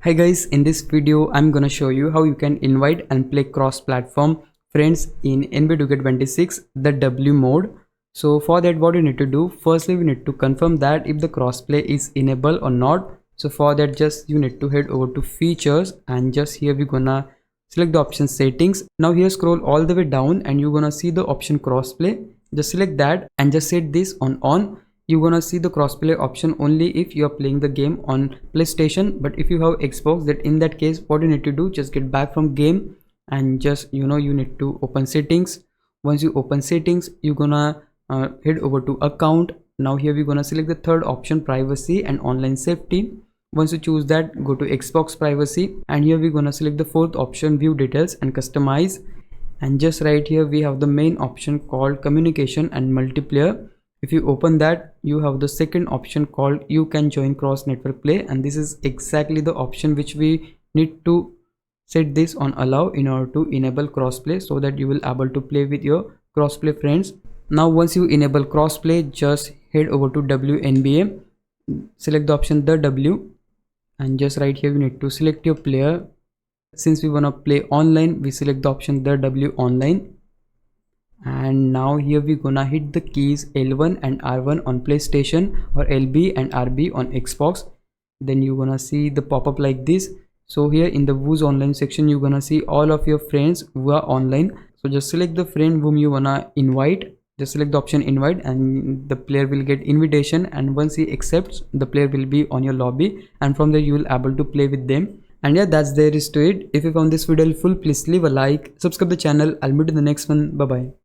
Hi guys, in this video I'm gonna show you how you can invite and play cross-platform friends in NBA 2K26 the W mode. So for that, what you need to do, firstly we need to confirm that if the crossplay is enabled or not. So for that, just you need to head over to features, and just here we're gonna select the option settings. Now here scroll all the way down and you're gonna see the option crossplay. Just select that and just set this on. You're gonna see the crossplay option only if you are playing the game on PlayStation, but if you have Xbox, that in that case what you need to do, just get back from game and just you need to open settings. Once you open settings, you're gonna head over to account. Now here we're gonna select the third option, privacy and online safety. Once you choose that, go to Xbox privacy, and here we're gonna select the fourth option, view details and customize. And just right here we have the main option called communication and multiplayer. If you open that, you have the second option called you can join cross network play, and this is exactly the option which we need to set this on allow in order to enable crossplay, so that you will able to play with your crossplay friends. Now once you enable crossplay, just head over to WNBA, select the option the W, and just right here you need to select your player. Since we want to play online, we select the option the W online. And now here we're gonna hit the keys L1 and R1 on PlayStation, or LB and RB on Xbox. Then you're gonna see the pop-up like this. So here in the who's online section, you're gonna see all of your friends who are online. So just select the friend whom you wanna invite. Just select the option invite, and the player will get invitation, and once he accepts, the player will be on your lobby, and from there you will able to play with them. And yeah, that's there is to it. If you found this video helpful, please leave a like, subscribe the channel. I'll meet you in the next one. Bye bye.